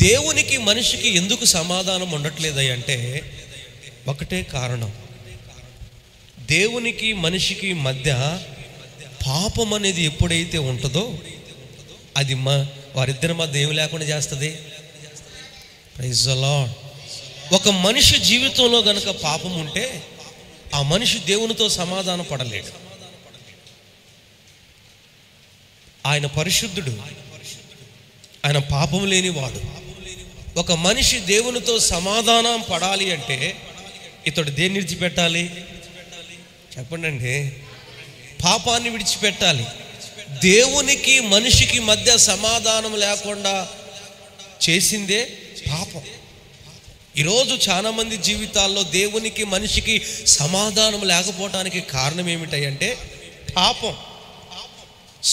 దేవునికి మనిషికి ఎందుకు సమాధానం ఉండట్లేదు అంటే ఒకటే కారణం. దేవునికి మనిషికి మధ్య పాపం అనేది ఎప్పుడైతే ఉంటుందో అది వారిద్దరి మధ్య ఏమి లేకుండా చేస్తుంది. Praise the Lord. ఒక మనిషి జీవితంలో గనక పాపం ఉంటే ఆ మనిషి దేవునితో సమాధాన పడలేడు. ఆయన పరిశుద్ధుడు, ఆయన పాపం లేనివాడు. ఒక మనిషి దేవునితో సమాధానం పడాలి అంటే ఇతడు దేన్ని విడిచిపెట్టాలి చెప్పండి? పాపాన్ని విడిచిపెట్టాలి. దేవునికి మనిషికి మధ్య సమాధానం లేకుండా చేసిందే పాపం. ఈరోజు చాలా మంది జీవితాల్లో దేవునికి మనిషికి సమాధానం లేకపోవడానికి కారణం ఏమిటంటే పాపం.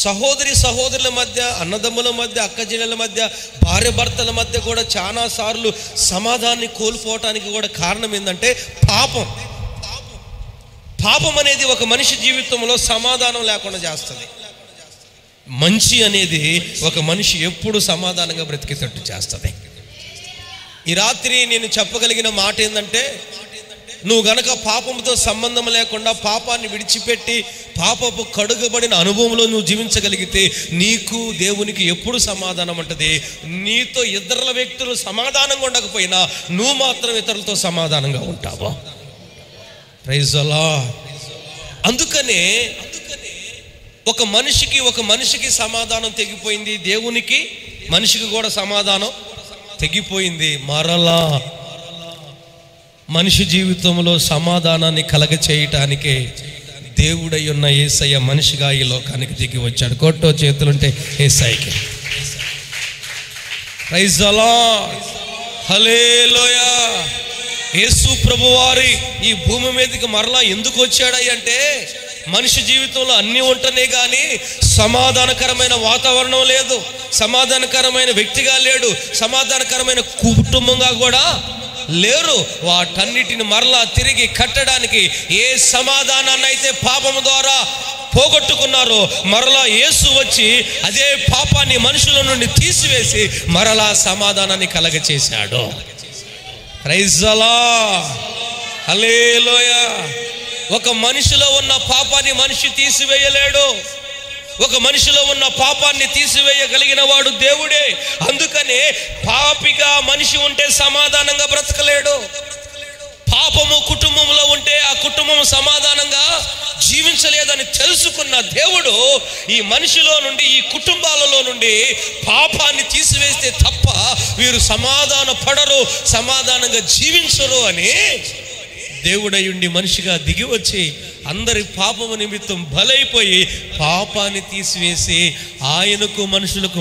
సహోదరుల మధ్య, అన్నదమ్ముల మధ్య, అక్కచెల్లెల మధ్య, భార్య భర్తల మధ్య కూడా చాలా సార్లు సమాధానాన్ని కోల్పోవటానికి కూడా కారణం ఏంటంటే పాపం. పాపం అనేది ఒక మనిషి జీవితంలో సమాధానం లేకుండా చేస్తుంది. మంచి అనేది ఒక మనిషి ఎప్పుడు సమాధానంగా బ్రతికేటట్టు చేస్తుంది. ఈ రాత్రి నేను చెప్పగలిగిన మాట ఏంటంటే, నువ్వు గనక పాపంతో సంబంధం లేకుండా పాపాన్ని విడిచిపెట్టి పాపపు కడుగబడిన అనుభవంలో నువ్వు జీవించగలిగితే నీకు దేవునికి ఎప్పుడు సమాధానం ఉంటుంది. నీతో ఇతరుల వ్యక్తులు సమాధానంగా ఉండకపోయినా నువ్వు మాత్రం ఇతరులతో సమాధానంగా ఉంటావా? Praise the Lord. అందుకనే ఒక మనిషికి సమాధానం తెగిపోయింది, దేవునికి మనిషికి కూడా సమాధానం తెగిపోయింది. మరలా మనిషి జీవితంలో సమాధానాన్ని కలగ చేయటానికే దేవుడై ఉన్న యేసయ్య మనిషిగా ఈ లోకానికి దిగి వచ్చాడు. కొట్టో చేతులుంటే యేసయ్యకి. Praise the lord. Hallelujah. Yesu ప్రభువారి ఈ భూమి మీదకి మరలా ఎందుకు వచ్చాడయ్య అంటే మనిషి జీవితంలో అన్నీ ఉంటనే కానీ సమాధానకరమైన వాతావరణం లేదు, సమాధానకరమైన వ్యక్తిగా లేడు, సమాధానకరమైన కుటుంబంగా కూడా లేరు. వాటన్నిటిని మరలా తిరిగి కట్టడానికి ఏ సమాధానాన్ని అయితే పాపం ద్వారా పోగొట్టుకున్నారో మరలా యేసు వచ్చి అదే పాపాన్ని మనుషుల నుండి తీసివేసి మరలా సమాధానాన్ని కలగచేశాడు. Praise the lord. హల్లెలూయా. ఒక మనిషిలో ఉన్న పాపాన్ని మనిషి తీసివేయలేడు. ఒక మనిషిలో ఉన్న పాపాన్ని తీసివేయగలిగిన వాడు దేవుడే. అందుకనే పాపిగా మనిషి ఉంటే సమాధానంగా బ్రతకలేడు. పాపము కుటుంబంలో ఉంటే ఆ కుటుంబం సమాధానంగా జీవించలేదని తెలుసుకున్న దేవుడు ఈ మనిషిలో నుండి, ఈ కుటుంబాలలో నుండి పాపాన్ని తీసివేస్తే తప్ప వీరు సమాధాన పడరు, సమాధానంగా జీవించరు అని దేవుడయుండి మనిషిగా దిగి వచ్చి అందరి పాపము నిమిత్తం బలైపోయి పాపాన్ని తీసివేసి ఆయనకు మనుషులకు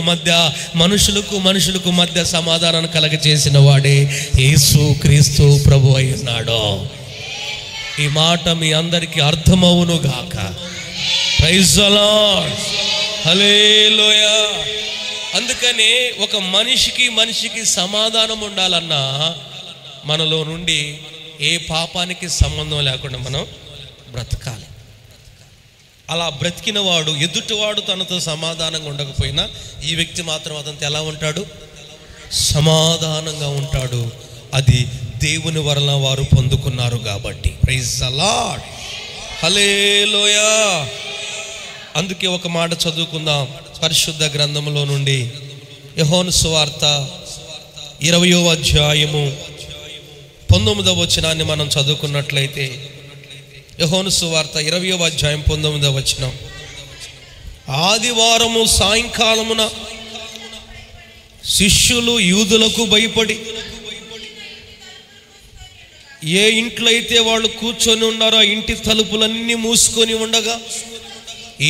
మధ్య సమాధానాన్ని కలగచేసిన వాడే యేసు క్రీస్తు ప్రభు అయి ఉన్నాడు. ఈ మాట మీ అందరికీ అర్థమవును గాక. Praise the lord. హల్లెలూయా. అందుకని ఒక మనిషికి సమాధానం ఉండాలన్నా మనలో నుండి ఏ పాపానికి సంబంధం లేకుండా మనం బ్రతకాలి. అలా బ్రతికిన వాడు, ఎదుటివాడు తనతో సమాధానంగా ఉండకపోయినా ఈ వ్యక్తి మాత్రం అతనితో ఎలా ఉంటాడు? సమాధానంగా ఉంటాడు. అది దేవుని వలన వారు పొందుకున్నారు కాబట్టి. Praise the lord. హల్లెలూయా. అందుకే ఒక మాట చదువుకుందాం పరిశుద్ధ గ్రంథములో నుండి. యోహాను సువార్త 20వ అధ్యాయము 19వ వచనాన్ని మనం చదువుకున్నట్లయితే, యోహాను సువార్త 20వ అధ్యాయం 19వ వచనం. ఆదివారము సాయంకాలమున శిష్యులు యూదులకు భయపడి ఏ ఇంట్లో అయితే వాళ్ళు కూర్చొని ఉన్నారో ఆ ఇంటి తలుపులన్నీ మూసుకొని ఉండగా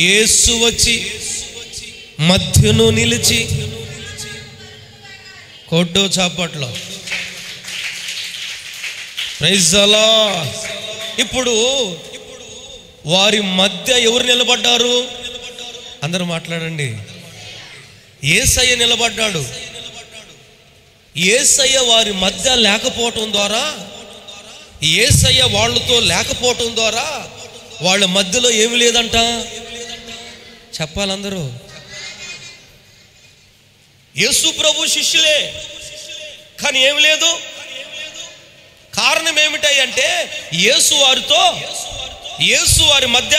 యేసు వచ్చి మధ్యను నిలిచి, కొట్టో చాపట్లో ప్రైజ్ ది లార్డ్. ఇప్పుడు వారి మధ్య ఎవరు నిలబడ్డారు? అందరూ మాట్లాడండి. యేసయ్య నిలబడ్డాడు. యేసయ్య వారి మధ్య లేకపోవటం ద్వారా, యేసయ్య వాళ్ళతో లేకపోవటం ద్వారా వాళ్ళ మధ్యలో ఏమి లేదంట చెప్పాలందరూ. యేసు ప్రభు శిష్యులే, కానీ ఏమి లేదు. కారణం ఏమిటాయి అంటే యేసు వారి మధ్య.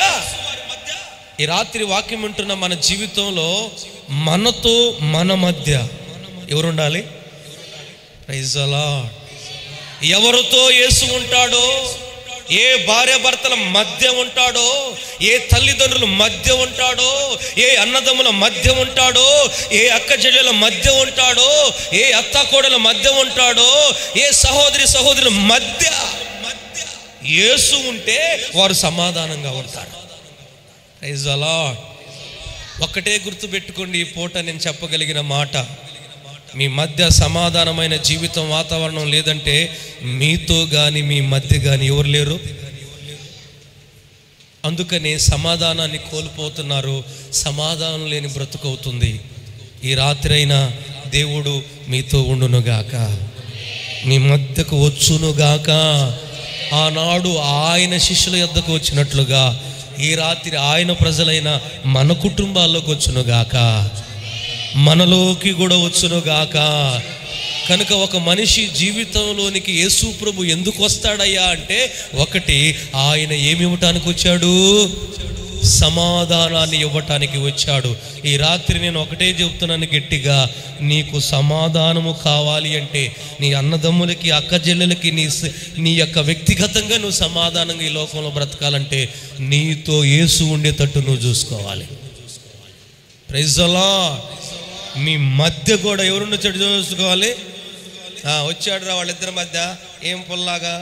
ఈ రాత్రి వాక్యం వింటున్న మన జీవితంలో మనతో మన మధ్య ఎవరుండాలి? Praise the lord. ఎవరితో యేసు ఉంటాడో, ఏ భార్య భర్తల మధ్య ఉంటాడో, ఏ తల్లిదండ్రుల మధ్య ఉంటాడో, ఏ అన్నదమ్ముల మధ్య ఉంటాడో, ఏ అక్క చెల్లెల మధ్య ఉంటాడో, ఏ అత్త కోడల మధ్య ఉంటాడో, ఏ సహోదరుల మధ్య యేసు ఉంటే వారు సమాధానంగా ఉంటారు. Praise the Lord. ఒక్కటే గుర్తుపెట్టుకోండి, ఈ పూట నేను చెప్పగలిగిన మాట, మీ మధ్య సమాధానమైన జీవితం వాతావరణం లేదంటే మీతో కానీ మీ మధ్య కానీ ఎవరు లేరు. అందుకనే సమాధానాన్ని కోల్పోతున్నారు. సమాధానం లేని బ్రతుకవుతుంది. ఈ రాత్రి అయినా దేవుడు మీతో ఉండునుగాక, మీ మధ్యకు వచ్చునుగాక. ఆనాడు ఆయన శిష్యుల యొద్దకు వచ్చినట్లుగా ఈ రాత్రి ఆయన ప్రజలైన మన కుటుంబాల్లోకి వచ్చునుగాక, మనలోకి కూడా వచ్చునుగాక. కనుక ఒక మనిషి జీవితంలోనికి యేసు ప్రభు ఎందుకు వస్తాడయ్యా అంటే, ఒకటి, ఆయన ఏమి ఇవ్వటానికి వచ్చాడు? సమాధానాన్ని ఇవ్వటానికి వచ్చాడు. ఈ రాత్రి నేను ఒకటే చెప్తున్నాను గట్టిగా, నీకు సమాధానము కావాలి అంటే, నీ అన్నదమ్ములకి అక్క చెల్లెలకి నీ యొక్క వ్యక్తిగతంగా నువ్వు సమాధానంగా ఈ లోకంలో బ్రతకాలంటే నీతో యేసు ఉండేటట్టు నువ్వు చూసుకోవాలి. Praise the lord. మీ మధ్య కూడా ఎవరున్న చెడు చూసుకోవాలి. వచ్చాడు రా వాళ్ళిద్దరి మధ్య, ఏం పొల్లాగా,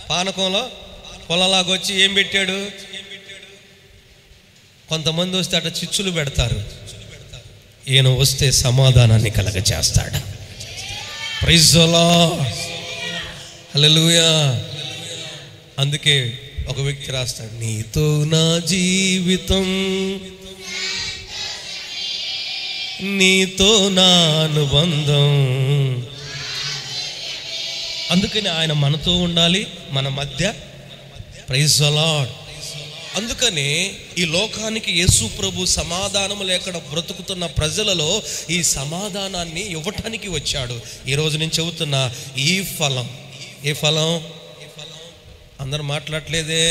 పానకంలో పొలలాగా వచ్చి ఏం పెట్టాడు? కొంతమంది వస్తే అట్లా చిచ్చులు పెడతారు. ఈయన వస్తే సమాధానాన్ని కలగచేస్తాడు. Praise the lord. హల్లెలూయా. అందుకే ఒక వ్యక్తి రాస్తాడు, నీతో నా జీవితం, నీతో నా అనుబంధం. అందుకని ఆయన మనతో ఉండాలి, మన మధ్య. Praise the Lord. అందుకనే ఈ లోకానికి యేసు ప్రభు సమాధానం లేకుండా బ్రతుకుతున్న ప్రజలలో ఈ సమాధానాన్ని ఇవ్వటానికి వచ్చాడు. ఈరోజు నేను చెబుతున్నా, ఈ ఫలం, ఏ ఫలం? అందరు మాట్లాడలేదే.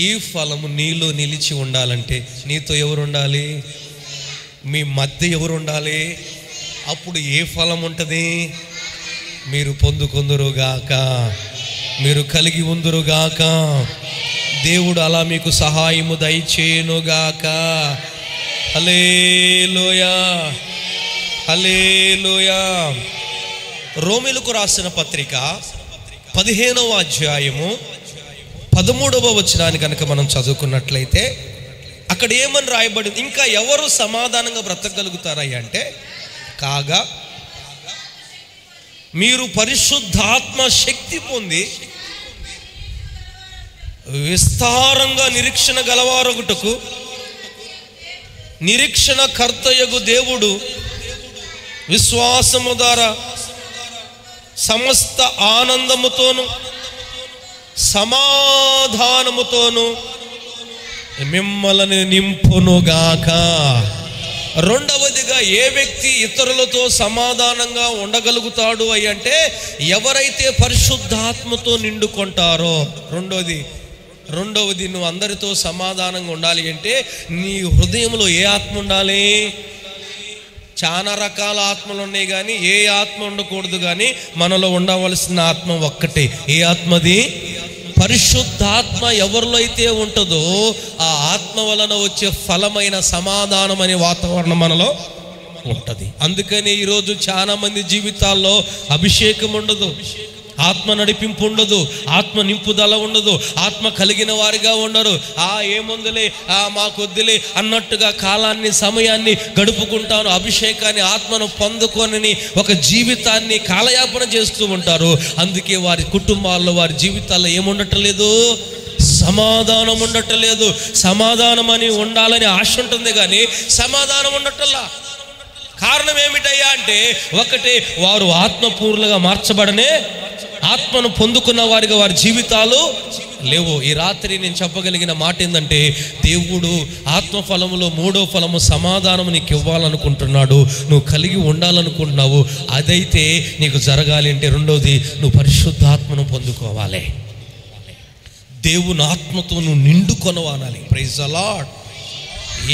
ఈ ఫలము నీలో నిలిచి ఉండాలంటే నీతో ఎవరు ఉండాలి? మీ మధ్య ఎవరు ఉండాలి? అప్పుడు ఏ ఫలం ఉంటుంది? మీరు పొందుకొందురుగాక, మీరు కలిగి ఉందురుగాక. దేవుడు అలా మీకు సహాయము దయచేయునుగాక. హల్లెలూయా, హల్లెలూయా. రోమీయులకు రాసిన పత్రిక 15వ అధ్యాయము 13వ వచనాన్ని కనుక మనం చదువుకున్నట్లయితే అక్కడ ఏమని రాయబడింది? ఇంకా ఎవరు సమాధానంగా బ్రతకగలుగుతారయ్యా అంటే, కాగా మీరు పరిశుద్ధాత్మ శక్తి పొంది విస్తారంగా నిరీక్షణ గలవారొకటకు నిరీక్షణ కర్తయగు దేవుడు విశ్వాసము ద్వారా సమస్త ఆనందముతోను సమాధానముతోను మిమ్మల్ని నింపునుగాక. రెండవదిగా, ఏ వ్యక్తి ఇతరులతో సమాధానంగా ఉండగలుగుతాడు అంటే, ఎవరైతే పరిశుద్ధాత్మతో నిండుకుంటారో. రెండవది నువ్వు అందరితో సమాధానంగా ఉండాలి అంటే నీ హృదయంలో ఏ ఆత్మ ఉండాలి? చాలా రకాల ఆత్మలు ఉన్నాయి, కానీ ఏ ఆత్మ ఉండకూడదు. కానీ మనలో ఉండవలసిన ఆత్మ ఒక్కటే. ఏ ఆత్మది? పరిశుద్ధాత్మ ఎవరిలో అయితే ఉంటుందో ఆ ఆత్మ వలన వచ్చే ఫలమైన సమాధానం అనే వాతావరణం మనలో ఉంటుంది. అందుకని ఈరోజు చాలా మంది జీవితాల్లో అభిషేకం ఉండదు, ఆత్మ నడిపింపు ఉండదు, ఆత్మ నింపుదల ఉండదు, ఆత్మ కలిగిన వారిగా ఉండరు. ఏముందులే, మాకొద్దులే అన్నట్టుగా కాలాన్ని సమయాన్ని గడుపుకుంటారు. అభిషేకాన్ని, ఆత్మను పొందుకొని ఒక జీవితాన్ని కాలయాపన చేస్తూ ఉంటారు. అందుకే వారి కుటుంబాల్లో, వారి జీవితాల్లో ఏముండట్లేదు? సమాధానం ఉండట్లేదు. సమాధానం అని ఉండాలని ఆశ ఉంటుంది, కానీ సమాధానం ఉండటల్లా. కారణం ఏమిటయ్యా అంటే, ఒకటే, వారు ఆత్మపూర్ణంగా మార్చబడనే, ఆత్మను పొందుకున్న వారిగా వారి జీవితాలు లేవు. ఈ రాత్రి నేను చెప్పగలిగిన మాట ఏంటంటే, దేవుడు ఆత్మఫలములో 3వ ఫలము సమాధానం నీకు ఇవ్వాలనుకుంటున్నాడు. నువ్వు కలిగి ఉండాలనుకుంటున్నావు. అదైతే నీకు జరగాలి అంటే రెండోది, నువ్వు పరిశుద్ధాత్మను పొందుకోవాలి. దేవుని ఆత్మతో నువ్వు నిండుకొనవానాలి. Praise the lord.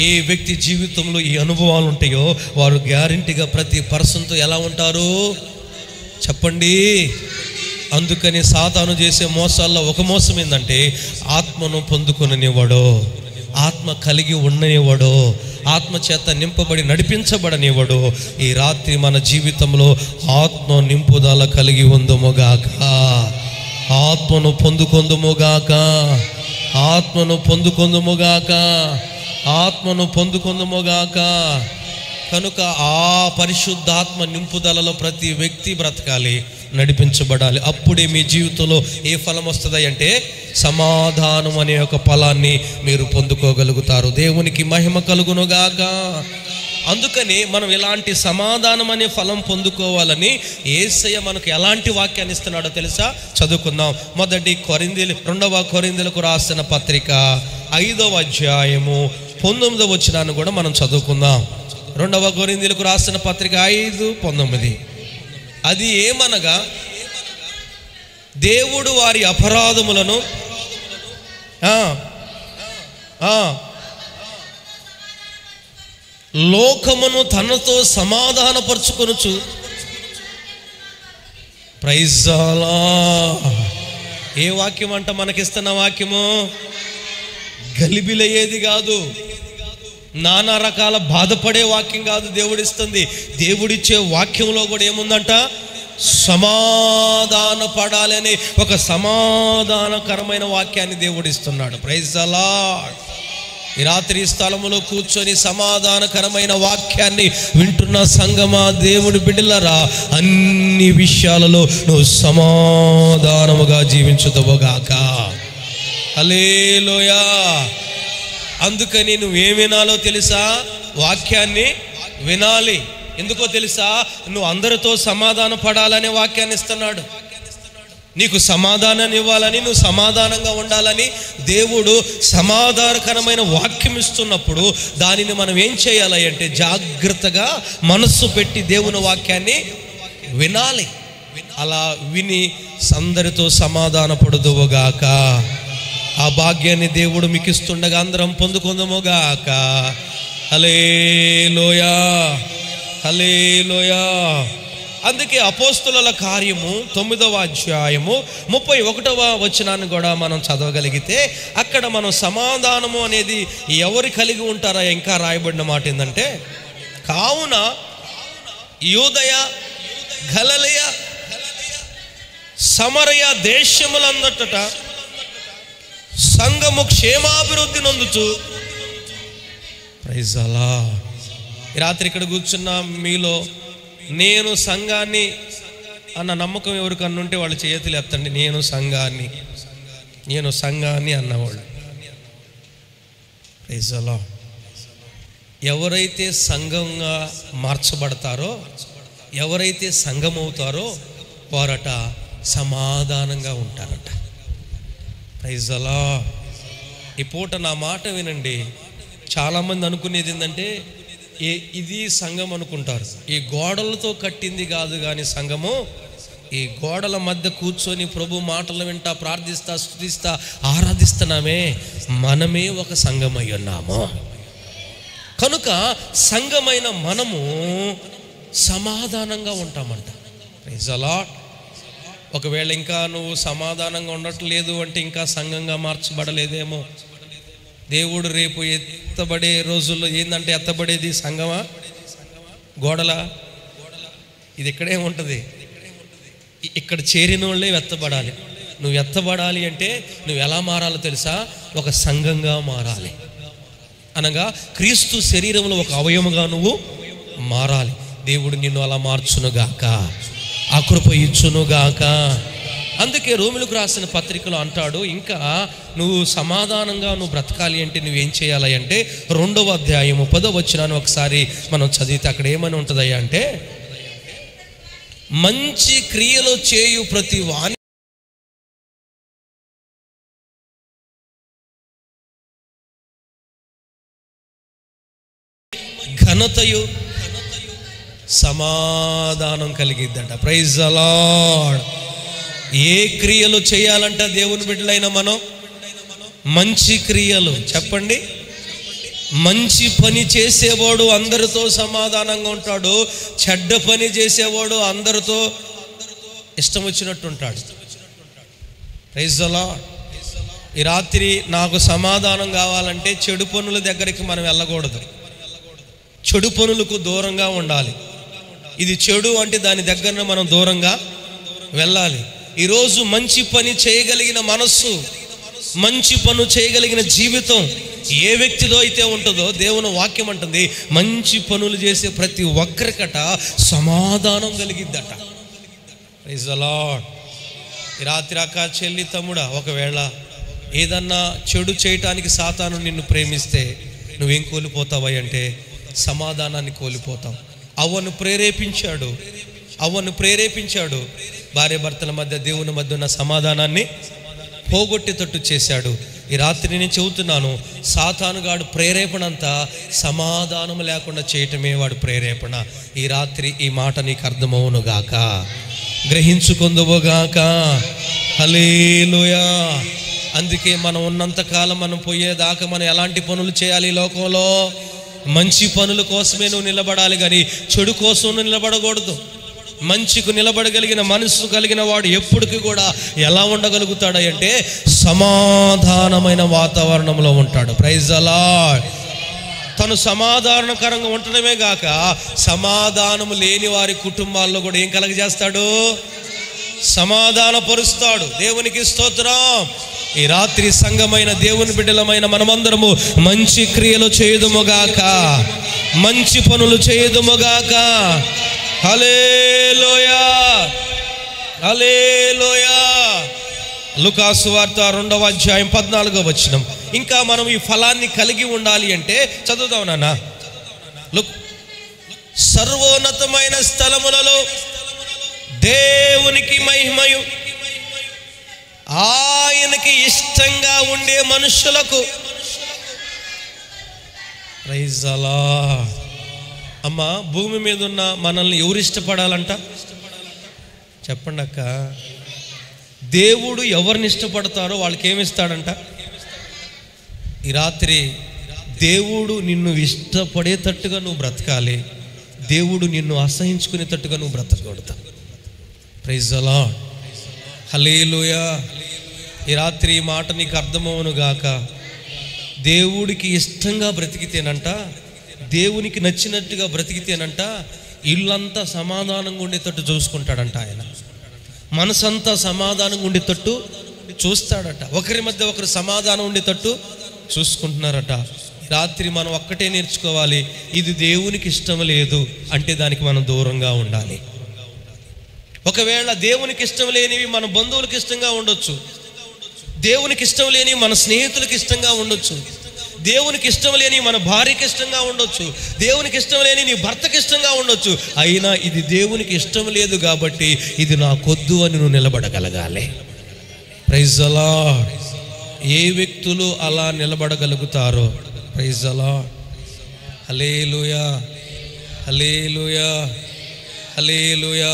ఏ వ్యక్తి జీవితంలో ఈ అనుభవాలు ఉంటాయో వారు గ్యారెంటీగా ప్రతి పర్సన్తో ఎలా ఉంటారు చెప్పండి. అందుకని సాతాను చేసే మోసాల్లో ఒక మోసం ఏంటంటే, ఆత్మను పొందుకొననివ్వడు, ఆత్మ కలిగి ఉండనివ్వడు, ఆత్మ చేత నింపబడి నడిపించబడనివ్వడు. ఈ రాత్రి మన జీవితంలో ఆత్మ నింపుదల కలిగి ఉందుముగాక, ఆత్మను పొందుకొందుముగాక, ఆత్మను పొందుకొందుముగాక, ఆత్మను పొందుకొందుముగాక. కనుక ఆ పరిశుద్ధాత్మ నింపుదలలో ప్రతి వ్యక్తి బ్రతకాలి, నడిపించబడాలి. అప్పుడే మీ జీవితంలో ఏ ఫలం వస్తుంది అంటే, సమాధానం అనే ఒక ఫలాన్ని మీరు పొందుకోగలుగుతారు. దేవునికి మహిమ కలుగునుగాక. అందుకని మనం ఇలాంటి సమాధానం అనే ఫలం పొందుకోవాలని యేసయ్య మనకు ఎలాంటి వాక్యాన్ని ఇస్తున్నాడో తెలుసా? చదువుకుందాం. 2వ కొరింథీయులకు రాసిన పత్రిక 5వ అధ్యాయము 19వ వచనాన్ని కూడా మనం చదువుకుందాం. 2వ కొరింథీయులకు రాసిన పత్రిక 5:19. అది ఏమనగా, దేవుడు వారి అపరాధములను లోకమును తనతో సమాధానపరుచుకొనుచు. Praise the lord. ఏ వాక్యం అంట మనకిస్తున్న వాక్యము? గలిబిలయ్యేది కాదు, నానా రకాల బాధపడే వాక్యం కాదు దేవుడిస్తుంది. దేవుడిచ్చే వాక్యంలో కూడా ఏముందంట? సమాధాన పడాలని ఒక సమాధానకరమైన వాక్యాన్ని దేవుడిస్తున్నాడు. Praise the Lord. ఈ రాత్రి స్థలములో కూర్చొని సమాధానకరమైన వాక్యాన్ని వింటున్న సంగమా, దేవుడి బిడ్డలారా, అన్ని విషయాలలో నువ్వు సమాధానముగా జీవించుదువుగాక. హల్లెలూయా. అందుకని నువ్వేం వినాలో తెలుసా? వాక్యాన్ని వినాలి. ఎందుకో తెలుసా? నువ్వు అందరితో సమాధాన పడాలనే వాక్యాన్ని ఇస్తున్నాడు. నీకు సమాధానాన్ని ఇవ్వాలని, నువ్వు సమాధానంగా ఉండాలని దేవుడు సమాధానకరమైన వాక్యం ఇస్తున్నప్పుడు దానిని మనం ఏం చేయాలి అంటే, జాగ్రత్తగా మనస్సు పెట్టి దేవుని వాక్యాన్ని వినాలి. అలా విని అందరితో సమాధాన పడుదువుగాక. ఆ భాగ్యాన్ని దేవుడు మీకు ఇస్తుండగా అందరం పొందుకుందాముగాక. హల్లెలూయా, హల్లెలూయా. అందుకే అపోస్తుల కార్యము 9వ అధ్యాయము 31వ వచనాన్ని కూడా మనం చదవగలిగితే, అక్కడ మనం సమాధానము అనేది ఎవరు కలిగి ఉంటారా ఇంకా రాయబడిన మాట ఏంటంటే, కావున యూదయ, గలిలయ, సమరయ దేశములందట సంఘము క్షేమాభివృద్ధి నొందుచు. Praise the Lord. ఈ రాత్రి ఇక్కడ కూర్చున్న మీలో నేను సంఘాన్ని అన్న నమ్మకం ఎవరికన్నా ఉంటే వాళ్ళు చేతులు ఎత్తండి. నేను సంఘాన్ని అన్నవాళ్ళు. Praise the Lord. ఎవరైతే సంఘంగా మార్చబడతారో, ఎవరైతే సంఘం అవుతారో వారట సమాధానంగా ఉంటారట. Praise the Lord. ఈ పూట నా మాట వినండి. చాలామంది అనుకునేది ఏంటంటే, ఇది సంఘం అనుకుంటారు. ఈ గోడలతో కట్టింది కాదు కానీ సంఘము, ఈ గోడల మధ్య కూర్చొని ప్రభు మాటలు వింటా, ప్రార్థిస్తా, స్తుతిస్తా, ఆరాధిస్తున్నామే, మనమే ఒక సంఘమై ఉన్నాము. కనుక సంఘమైన మనము సమాధానంగా ఉంటామంట. Praise the lord. ఒకవేళ ఇంకా నువ్వు సమాధానంగా ఉండట్లేదు అంటే ఇంకా సంఘంగా మార్చబడలేదేమో. దేవుడు రేపు ఎత్తబడే రోజుల్లో ఏంటంటే, ఎత్తబడేది సంఘమా గోడలా? ఇది ఇక్కడే ఉంటుంది. ఇక్కడ చేరిన వాళ్ళే ఎత్తబడాలి. నువ్వు ఎత్తబడాలి అంటే నువ్వు ఎలా మారాలో తెలుసా? ఒక సంఘంగా మారాలి. అనగా క్రీస్తు శరీరంలో ఒక అవయముగా నువ్వు మారాలి. దేవుడు నిన్ను అలా మార్చునుగాక, ఆ కృప ఇచ్చునుగాక. అందుకే రోమిలకు రాసిన పత్రికలో అంటాడు, ఇంకా నువ్వు సమాధానంగా నువ్వు బ్రతకాలి అంటే నువ్వేం చేయాలి అంటే, 2వ అధ్యాయము 10వ వచనాన్ని ఒకసారి మనం చదివితే అక్కడ ఏమని ఉంటుందయ్యా అంటే, మంచి క్రియలు చేయు ప్రతి వాని ఘనతయు సమాధానం కలిగిద్దంట. Praise the lord. ఏ క్రియలు చేయాలంట దేవుని బిడ్డలైన మనం? మంచి క్రియలు. చెప్పండి. మంచి పని చేసేవాడు అందరితో సమాధానంగా ఉంటాడు. చెడ్డ పని చేసేవాడు అందరితో ఇష్టం వచ్చినట్టు ఉంటాడు. Praise the Lord. ఈ రాత్రి నాకు సమాధానం కావాలంటే చెడు పనుల దగ్గరికి మనం వెళ్ళకూడదు. చెడు పనులకు దూరంగా ఉండాలి. ఇది చెడు అంటే దాని దగ్గర మనం దూరంగా వెళ్ళాలి. ఈరోజు మంచి పని చేయగలిగిన మనస్సు, మంచి పను చేయగలిగిన జీవితం ఏ వ్యక్తిలో అయితే ఉంటుందో దేవుని వాక్యం అంటుంది, మంచి పనులు చేసే ప్రతి ఒక్కరికట సమాధానం కలిగిద్దట. Praise the Lord. ఈ రాత్రి అక్క, చెల్లి, తమ్ముడా, ఒకవేళ ఏదన్నా చెడు చేయటానికి సాతాను నిన్ను ప్రేమిస్తే నువ్వేం కోల్పోతావా అంటే సమాధానాన్ని కోల్పోతావు. అవ్వను ప్రేరేపించాడు. భార్య భర్తల మధ్య, దేవుని మధ్య ఉన్న సమాధానాన్ని పోగొట్టేటట్టు చేశాడు. ఈ రాత్రి నేను చెబుతున్నాను, సాతానుగాడు ప్రేరేపణ అంతా సమాధానం లేకుండా చేయటమే వాడు ప్రేరేపణ. ఈ రాత్రి ఈ మాట నీకు అర్థమవునుగాక, గ్రహించుకుందువుగాక. హల్లెలూయా. అందుకే మనం ఉన్నంతకాలం, మనం పోయేదాకా మనం ఎలాంటి పనులు చేయాలి ఈ లోకంలో? మంచి పనుల కోసమే నువ్వు నిలబడాలి, కానీ చెడు కోసం నువ్వు నిలబడకూడదు. మంచికు నిలబడగలిగిన మనసు కలిగిన వాడు ఎప్పటికీ కూడా ఎలా ఉండగలుగుతాడంటే సమాధానమైన వాతావరణంలో ఉంటాడు. Praise the Lord. తను సమాధానకరంగా ఉండటమే గాక సమాధానము లేని వారి కుటుంబాల్లో కూడా ఏం కలగజేస్తాడు? సమాధానపరుస్తాడు. దేవునికి స్తోత్రం. ఈ రాత్రి సంఘమైన దేవుని బిడ్డలమైన మనమందరము మంచి క్రియలు చేయుదుముగాక, మంచి పనులు చేయుదుముగాక. హల్లెలూయా, హల్లెలూయా. లూకాసు వార్త 2వ అధ్యాయం 14వ వచనం. ఇంకా మనం ఈ ఫలాన్ని కలిగి ఉండాలి అంటే చదువుదాం నాన్న. సర్వోన్నతమైన స్థలములలో దేవునికి మహిమయు, ఆయనకి ఇష్టంగా ఉండే మనుషులకు. Praise the Lord. అమ్మ, భూమి మీద ఉన్న మనల్ని ఎవరు ఇష్టపడాలంట? చెప్పండి అక్క. దేవుడు ఎవరిని ఇష్టపడతారో వాళ్ళకి ఏమిస్తాడంట? ఈ రాత్రి దేవుడు నిన్ను ఇష్టపడేటట్టుగా నువ్వు బ్రతకాలి. దేవుడు నిన్ను అసహించుకునేటట్టుగా నువ్వు బ్రతకూడదు. Praise the lord. హల్లెలూయా. ఈ రాత్రి ఈ మాట నీకు అర్థమవును గాక. దేవుడికి ఇష్టంగా బ్రతికితేనంట, దేవునికి నచ్చినట్టుగా బ్రతికితేనంట, ఇల్లంతా సమాధానంగా ఉండేటట్టు చూసుకుంటాడంట ఆయన. మనసంతా సమాధానంగా ఉండేటట్టు చూస్తాడట. ఒకరి మధ్య ఒకరు సమాధానం ఉండేటట్టు చూసుకుంటున్నారట. రాత్రి మనం ఒక్కటే నేర్చుకోవాలి, ఇది దేవునికి ఇష్టం లేదు అంటే దానికి మనం దూరంగా ఉండాలి. ఒకవేళ దేవునికి ఇష్టం లేనివి మన బంధువులకు ఇష్టంగా ఉండొచ్చు, దేవునికి ఇష్టం లేని మన స్నేహితులకు ఇష్టంగా ఉండొచ్చు, దేవునికి ఇష్టం లేని మన భార్యకి ఇష్టంగా ఉండొచ్చు, దేవునికి ఇష్టం లేని నీ భర్తకి ఇష్టంగా ఉండొచ్చు. అయినా ఇది దేవునికి ఇష్టం లేదు కాబట్టి ఇది నాకొద్దు అని నువ్వు నిలబడగలగాలి. Praise the lord. ఏ వ్యక్తులు అలా నిలబడగలుగుతారో? Praise the lord. హల్లెలూయా, హల్లెలూయా, హల్లెలూయా.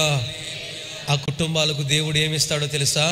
ఆ కుటుంబాలకు దేవుడు ఏమిస్తాడో తెలుసా?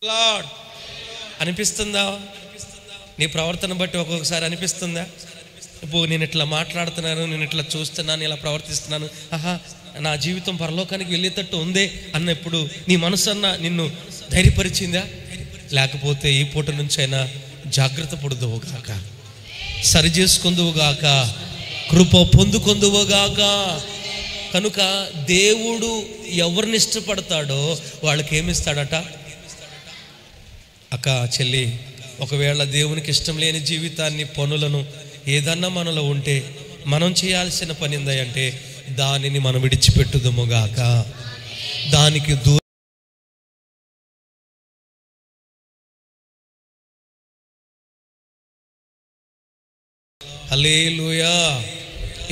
లార్డ్ అనిపిస్తుందా? నీ ప్రవర్తన బట్టి ఒక్కొక్కసారి అనిపిస్తుందా? ఇప్పుడు నేను ఇట్లా మాట్లాడుతున్నాను, నేను ఇట్లా చూస్తున్నాను, ఇలా ప్రవర్తిస్తున్నాను, నా జీవితం పరలోకానికి వెళ్ళేటట్టు ఉందే అన్నప్పుడు నీ మనసు అన్న నిన్ను ధైర్యపరిచిందా? లేకపోతే ఈ పూట నుంచైనా జాగ్రత్త పడుదువుగాక, సరి చేసుకుందువుగాక, కృప పొందుకుందువుగాక. కనుక దేవుడు ఎవరిని ఇష్టపడతాడో వాళ్ళకి ఏమిస్తాడట? అక్క చెల్లి, ఒకవేళ దేవునికి ఇష్టం లేని జీవితాన్ని, పనులను ఏదన్నా మనలో ఉంటే మనం చేయాల్సిన పని ఏందంటే దానిని మనం విడిచిపెట్టుదుముగాక. దానికి హల్లెలూయా.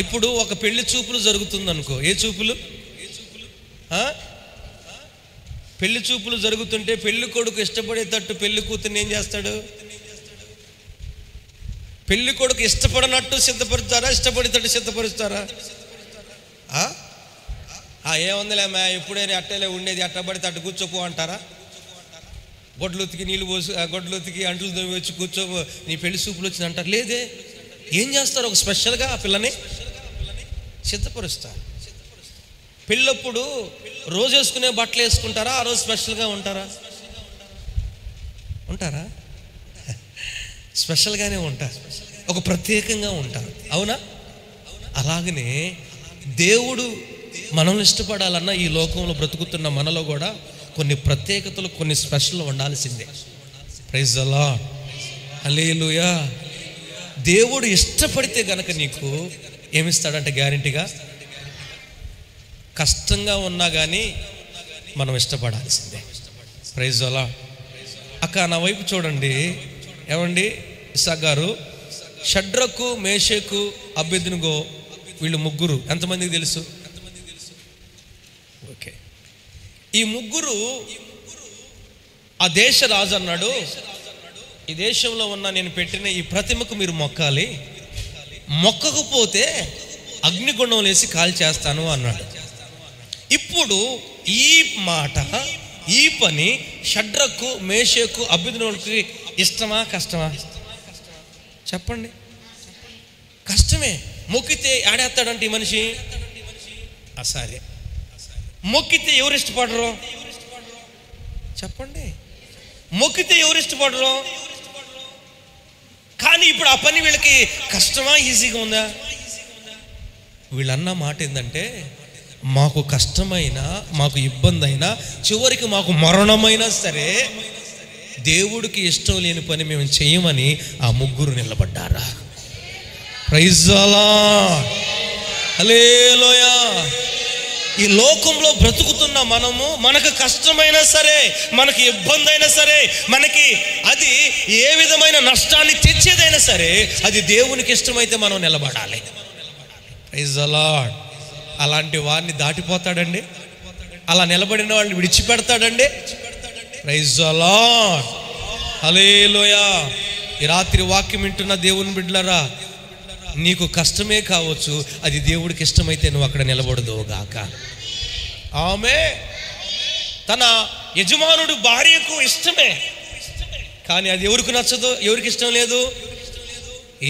ఇప్పుడు ఒక పెళ్లి చూపులు జరుగుతుంది అనుకో. ఏ చూపులు? పెళ్లి చూపులు జరుగుతుంటే పెళ్లి కొడుకు ఇష్టపడేటట్టు పెళ్లి కూతుర్ని ఏం చేస్తాడు? పెళ్లి కొడుకు ఇష్టపడినట్టు సిద్ధపరుస్తారా, ఇష్టపడేటట్టు సిద్ధపరుస్తారా? ఏముందిలేమ్మా, ఎప్పుడైనా అట్టలే ఉండేది, అట్టబడితే అట్టు కూర్చోపో అంటారా? గొడ్లు ఉతికి నీళ్ళు పోసి, గొడ్లు ఉతికి అంట్లు వచ్చి కూర్చో, నీ పెళ్లి చూపులు వచ్చింది అంటారు. లేదే, ఏం చేస్తారు? ఒక స్పెషల్గా ఆ పిల్లని సిద్ధపరుస్తారు. పెళ్ళప్పుడు రోజు వేసుకునే బట్టలు వేసుకుంటారా, ఆ రోజు స్పెషల్గా ఉంటారా? స్పెషల్గానే ఉంటారు, ఒక ప్రత్యేకంగా ఉంటారు. అవునా? అలాగనే దేవుడు మనల్ని ఇష్టపడాలన్నా ఈ లోకంలో బ్రతుకుతున్న మనలో కూడా కొన్ని ప్రత్యేకతలు, కొన్ని స్పెషల్ ఉండాల్సిందే. ప్రైజ్ ది లార్డ్, హల్లెలూయా. దేవుడు ఇష్టపడితే గనక నీకు ఏమిస్తాడంటే గ్యారెంటీగా, కష్టంగా ఉన్నా కానీ మనం ఇష్టపడాల్సిందే. Praise the lord. అక్క నా వైపు చూడండి. ఏమండి ఇస్సాకు గారు, షడ్రకు, మేషకు, అబేద్నెగో వీళ్ళు ముగ్గురు ఎంతమందికి తెలుసు? ఓకే, ఈ ముగ్గురు ఆ దేశ రాజు అన్నాడు, ఈ దేశంలో ఉన్న నేను పెట్టిన ఈ ప్రతిమకు మీరు మొక్కాలి, మొక్కకపోతే అగ్నిగుండం వేసి కాల్ చేస్తాను అన్నాడు. ఇప్పుడు ఈ మాట, ఈ పని షడ్రకు, మేషకు, అబేద్నెగోకి ఇష్టమా కష్టమా? చెప్పండి. కష్టమే. మొక్కితే ఆడేస్తాడంటే ఈ మనిషి. సరే, మొక్కితే ఎవరు ఇష్టపడరు? చెప్పండి. మొక్కితే ఎవరు ఇష్టపడరు? కానీ ఇప్పుడు ఆ పని వీళ్ళకి కష్టమా, ఈజీగా ఉందా? వీళ్ళన్న మాట ఏంటంటే, మాకు కష్టమైనా, మాకు ఇబ్బంది అయినా, చివరికి మాకు మరణమైనా సరే దేవుడికి ఇష్టం లేని పని మేము చేయమని ఆ ముగ్గురు నిలబడ్డారా. ప్రైజ్ ది లార్డ్, హల్లెలూయా. ఈ లోకంలో బ్రతుకుతున్న మనము, మనకు కష్టమైనా సరే, మనకి ఇబ్బంది అయినా సరే, మనకి అది ఏ విధమైన నష్టాన్ని తెచ్చేదైనా సరే, అది దేవునికి ఇష్టమైతే మనం నిలబడాలి. Praise the Lord. అలాంటి వారిని దాటిపోతాడండి? అలా నిలబడిన వాళ్ళని విడిచిపెడతాడండి? ప్రైజ్ ది లార్డ్, హల్లెలూయా. ఈ రాత్రి వాక్యం వింటున్న దేవుని బిడ్డలారా, నీకు కష్టమే కావచ్చు, అది దేవుడికి ఇష్టమైతే నువ్వు అక్కడ నిలబడదువుగాక. ఆమె తన యజమానుడు భార్యకు ఇష్టమే, కానీ అది ఎవరికి నచ్చదు, ఎవరికి ఇష్టం లేదు?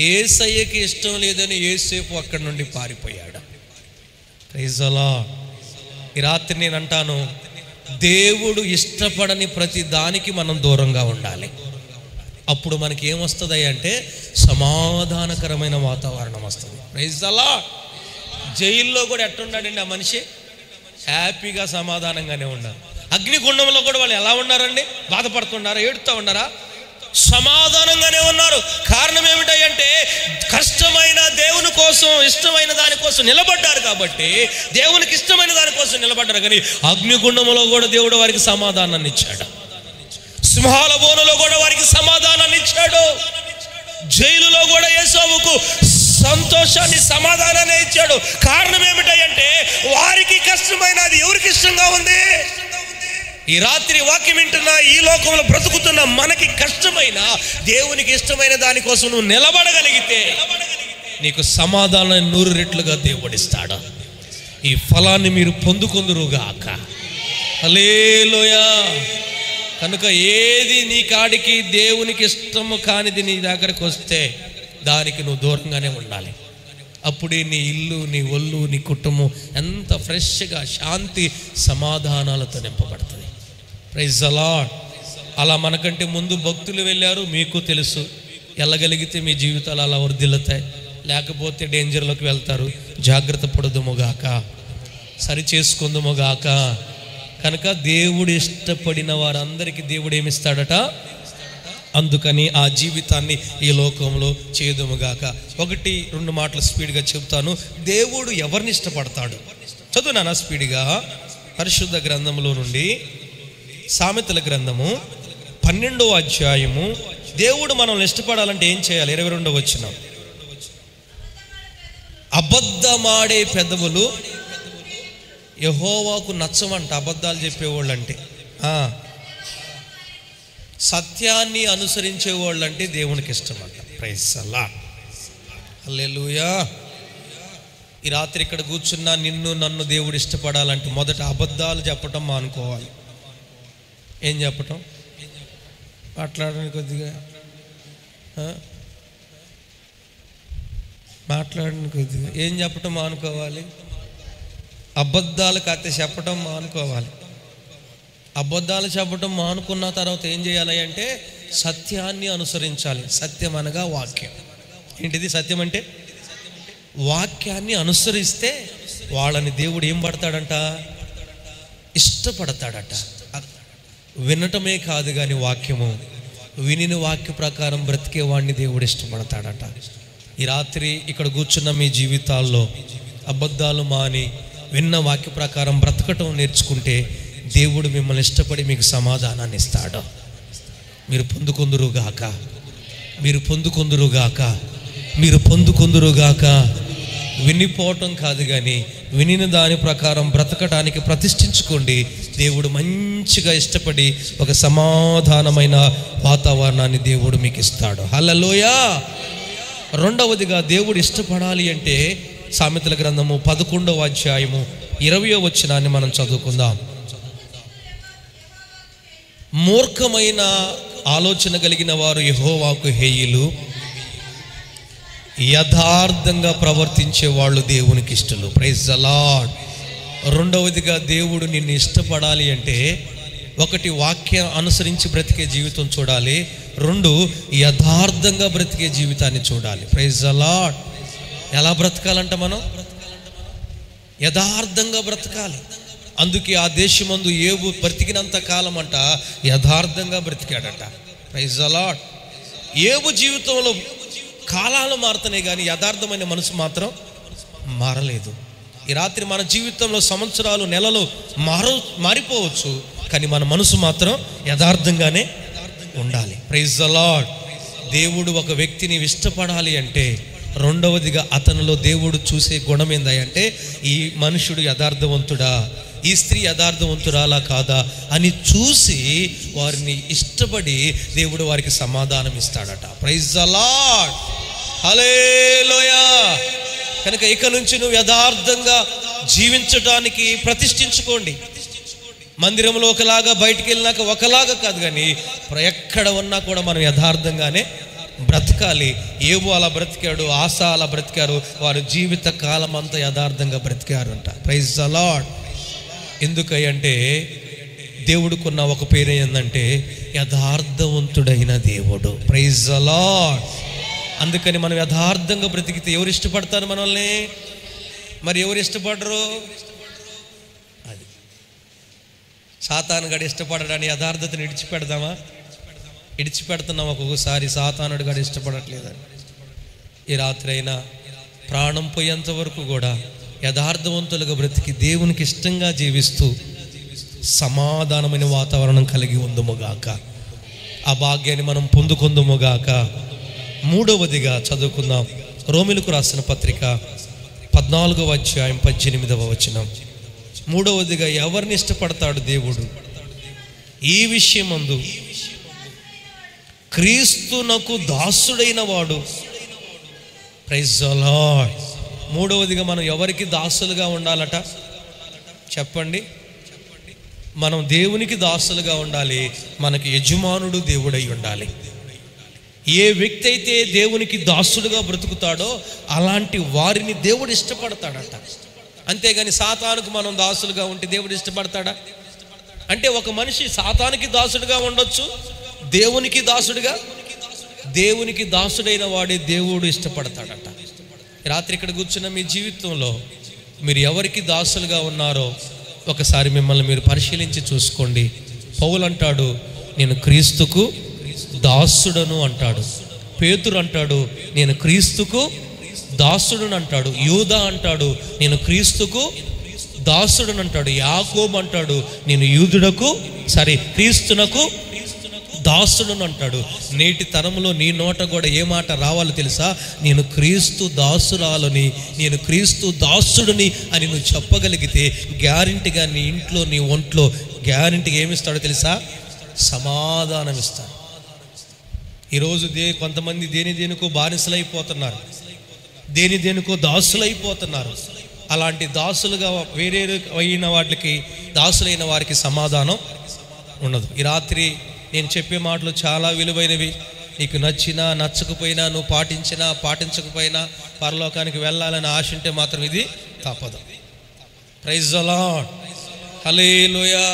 యేసయ్యకి ఇష్టం లేదని యేసేపు అక్కడి నుండి పారిపోయాడు. Praise the Lord. ఈ రాత్రి నేను అంటాను, దేవుడు ఇష్టపడని ప్రతి దానికి మనం దూరంగా ఉండాలి. అప్పుడు మనకి ఏమొస్తుంది అంటే సమాధానకరమైన వాతావరణం వస్తుంది. Praise the lord. జైల్లో కూడా ఎట్టున్నాడండి ఆ మనిషి? హ్యాపీగా సమాధానంగానే ఉన్నారు. అగ్నిగుండంలో కూడా వాళ్ళు ఎలా ఉన్నారండి? బాధపడుతున్నారా, ఏడుతూ ఉన్నారా? సమాధానంగానే ఉన్నారు. కారణం ఏమిటంటే కష్టమైన దేవుని కోసం, ఇష్టమైన దానికోసం నిలబడ్డారు కాబట్టి, దేవునికి ఇష్టమైన దానికోసం నిలబడ్డారు. కానీ అగ్నిగుండంలో కూడా దేవుడు వారికి సమాధానాన్ని ఇచ్చాడు. సింహాల బోనులో కూడా వారికి సమాధానాన్ని ఇచ్చాడు. జైలులో కూడా యేసోవుకు సంతోషాన్ని, సమాధానాన్ని ఇచ్చాడు. కారణం ఏమిటంటే వారికి కష్టమైనది ఎవరికి ఇష్టంగా ఉంది? ఈ రాత్రి వాక్యం వింటున్న, ఈ లోకంలో బ్రతుకుతున్న మనకి కష్టమైన, దేవునికి ఇష్టమైన దానికోసం నువ్వు నిలబడగలిగితే నీకు సమాధానం 100 రెట్లుగా దేవుడిస్తాడు. ఈ ఫలాన్ని మీరు పొందుకొందురుగాక. హల్లెలూయా. కనుక ఏది నీ కాడికి దేవునికి ఇష్టము కానిది నీ దగ్గరకు వస్తే దానికి నువ్వు దూరంగానే ఉండాలి. అప్పుడే నీ ఇల్లు, నీ ఒళ్ళు, నీ కుటుంబం ఎంత ఫ్రెష్గా శాంతి సమాధానాలతో నింపబడుతుంది. Praise the lord. అలా మనకంటే ముందు భక్తులు వెళ్ళారు, మీకు తెలుసు. వెళ్ళగలిగితే మీ జీవితాలు అలా వర్ధిల్లుతాయి, లేకపోతే డేంజర్లోకి వెళ్తారు. జాగ్రత్త పడుదుముగాక, సరి చేసుకుందుముగాక. కనుక దేవుడు ఇష్టపడిన వారందరికీ దేవుడు ఏమిస్తాడట? అందుకని ఆ జీవితాన్ని ఈ లోకంలో చేదుముగాక. 1-2 మాటలు స్పీడ్గా చెప్తాను. దేవుడు ఎవరిని ఇష్టపడతాడు? చదువునా స్పీడ్గా. పరిశుద్ధ గ్రంథంలో నుండి సామెతల గ్రంథము 12వ అధ్యాయము. దేవుడు మనల్ని ఇష్టపడాలంటే ఏం చేయాలి? 22వ వచనం. అబద్ధమాడే పెదవులు యెహోవాకు నచ్చవంట. అబద్ధాలు చెప్పేవాళ్ళు అంటే, సత్యాన్ని అనుసరించే వాళ్ళు అంటే దేవునికి ఇష్టం అంట. Praise the lord. హల్లెలూయా. ఈ రాత్రి ఇక్కడ కూర్చున్నా నిన్ను నన్ను దేవుడు ఇష్టపడాలంటే మొదట అబద్ధాలు చెప్పటం మానుకోవాలి. ఏం చెప్పటం? మాట్లాడండి కొద్దిగా, మాట్లాడండి కొద్దిగా. ఏం చెప్పటం మానుకోవాలి? అబద్ధాలు కథ చెప్పటం మానుకోవాలి. అబద్ధాలు చెప్పటం మానుకున్న తర్వాత ఏం చేయాలి అంటే సత్యాన్ని అనుసరించాలి. సత్యం అనగా వాక్యం. ఏంటిది సత్యం అంటే? వాక్యాన్ని అనుసరిస్తే వాళ్ళని దేవుడు ఏం పడతాడంట? ఇష్టపడతాడట. వినటమే కాదు కానీ వాక్యము, వినిన వాక్య ప్రకారం బ్రతికే వాడిని దేవుడు ఇష్టపడతాడట. ఈ రాత్రి ఇక్కడ కూర్చున్న మీ జీవితాల్లో అబద్ధాలు మాని విన్న వాక్య ప్రకారం బ్రతకటం నేర్చుకుంటే దేవుడు మిమ్మల్ని ఇష్టపడి మీకు సమాధానాన్ని ఇస్తాడు. మీరు పొందుకొందురుగాక, మీరు పొందుకొందురుగాక, మీరు పొందుకొందురుగాక. వినిపోవటం కాదు కానీ వినిన దాని ప్రకారం బ్రతకటానికి ప్రతిష్ఠించుకోండి. దేవుడు మంచిగా ఇష్టపడి ఒక సమాధానమైన వాతావరణాన్ని దేవుడు మీకు ఇస్తాడు. హల్లెలూయా. రెండవదిగా దేవుడు ఇష్టపడాలి అంటే సామెతల గ్రంథము 11వ అధ్యాయము 20వ వచనాన్ని మనం చదువుకుందాం. మూర్ఖమైన ఆలోచన కలిగిన వారు యెహోవాకు హేయులు, యథార్థంగా ప్రవర్తించే వాళ్ళు దేవునికి ఇష్టలు. Praise the lord. రెండవదిగా దేవుడు నిన్ను ఇష్టపడాలి అంటే 1 వాక్యం అనుసరించి బ్రతికే జీవితం చూడాలి, 2 యథార్థంగా బ్రతికే జీవితాన్ని చూడాలి. Praise the lord. ఎలా బ్రతకాలంట? మనం యథార్థంగా బ్రతకాలి. అందుకే ఆ దేశమందు ఏబు బ్రతికినంత కాలం అంట యథార్థంగా బ్రతికాడట. Praise the lord. ఏబు జీవితంలో కాలాలు మారుతున్నాయి కానీ యథార్థమైన మనసు మాత్రం మారలేదు. ఈ రాత్రి మన జీవితంలో సంవత్సరాలు, నెలలు మారిపోవచ్చు, కానీ మన మనసు మాత్రం యథార్థంగానే ఉండాలి. Praise the lord. దేవుడు ఒక వ్యక్తిని ఇష్టపడాలి అంటే రెండవదిగా అతనిలో దేవుడు చూసే గుణం ఏందంటే ఈ మనుషుడు యథార్థవంతుడా, ఈ స్త్రీ యథార్థవంతురాలా కాదా అని చూసి వారిని ఇష్టపడి దేవుడు వారికి సమాధానం ఇస్తాడట. Praise the lord. హల్లెలూయా. కనుక ఇక నుంచి నువ్వు యథార్థంగా జీవించడానికి ప్రతిష్ఠించుకోండి. మందిరంలో ఒకలాగా, బయటికి వెళ్ళినాక ఒకలాగా కాదు కానీ ఎక్కడ ఉన్నా కూడా మనం యథార్థంగానే బ్రతకాలి. ఏవో అలా బ్రతికాడు, ఆశ అలా బ్రతికారు, వారు జీవిత కాలం అంతా యథార్థంగా బ్రతికారు అంట. Praise the lord. ఎందుకంటే దేవుడికున్న ఒక పేరు ఏంటంటే యథార్థవంతుడైన దేవుడు. Praise the lord. అందుకని మనం యథార్థంగా బ్రతికితే ఎవరు ఇష్టపడతారు మనల్ని? మరి ఎవరు ఇష్టపడరు? అది సాతాను గడి ఇష్టపడడాన్ని యథార్థతను ఇడిచిపెడదామా? ఇడిచిపెడుతున్నాం ఒక్కొక్కసారి. సాతానుడు గడి ఇష్టపడట్లేదని. ఈ రాత్రి అయినా ప్రాణం పోయేంత వరకు కూడా యథార్థవంతులుగా బ్రతికి దేవునికి ఇష్టంగా జీవిస్తూ సమాధానమైన వాతావరణం కలిగి ఉందుముగాక. ఆ భాగ్యాన్ని మనం పొందుకుందుముగాక. మూడవదిగా చదువుకుందాం. రోమిలకు రాసిన పత్రిక 14వ అధ్యాయం 18వ వచనం. మూడవదిగా ఎవరిని ఇష్టపడతాడు దేవుడు? ఈ విషయమందు క్రీస్తునకు దాసుడైన వాడు. Praise the lord. మూడవదిగా మనం ఎవరికి దాసులుగా ఉండాలట చెప్పండి? మనం దేవునికి దాసులుగా ఉండాలి. మనకి యజమానుడు దేవుడై ఉండాలి. ఏ వ్యక్తి అయితే దేవునికి దాసుడుగా బ్రతుకుతాడో అలాంటి వారిని దేవుడు ఇష్టపడతాడట. అంతేగాని సాతానుకు మనం దాసులుగా ఉంటే దేవుడు ఇష్టపడతాడా? అంటే ఒక మనిషి సాతానికి దాసుడుగా ఉండొచ్చు, దేవునికి దాసుడైన వాడే దేవుడు ఇష్టపడతాడట. రాత్రి ఇక్కడ కూర్చున్న మీ జీవితంలో మీరు ఎవరికి దాసులుగా ఉన్నారో ఒకసారి మిమ్మల్ని మీరు పరిశీలించి చూసుకోండి. పౌలు అంటాడు, నేను క్రీస్తుకు దాసుడను అంటాడు. పేతురు అంటాడు, నేను క్రీస్తుకు దాసుడును అంటాడు. యూదా అంటాడు, నేను క్రీస్తుకు దాసుడును అంటాడు. యాకోబు అంటాడు, నేను క్రీస్తునకు దాసుడును అంటాడు. నేటి తరంలో నీ నోట కూడా ఏ మాట రావాలో తెలుసా? నేను క్రీస్తు దాసురాలని, నేను క్రీస్తు దాసుడిని అని నువ్వు చెప్పగలిగితే గ్యారెంటీగా నీ ఇంట్లో, నీ ఒంట్లో గ్యారెంటీగా ఏమిస్తాడో తెలుసా? సమాధానం ఇస్తాడు. ఈరోజు కొంతమంది దేనికో బానిసలైపోతున్నారు, దేనికో దాసులైపోతున్నారు. అలాంటి దాసులుగా వేరే అయిన వాటికి, దాసులైన వారికి సమాధానం ఉండదు. ఈ రాత్రి నేను చెప్పే మాటలు చాలా విలువైనవి. నీకు నచ్చినా నచ్చకపోయినా, నువ్వు పాటించకపోయినా పరలోకానికి వెళ్ళాలని ఆశ ఉంటే మాత్రం ఇది తప్పదు. ప్రైజ్ ది లార్డ్, హల్లెలూయా,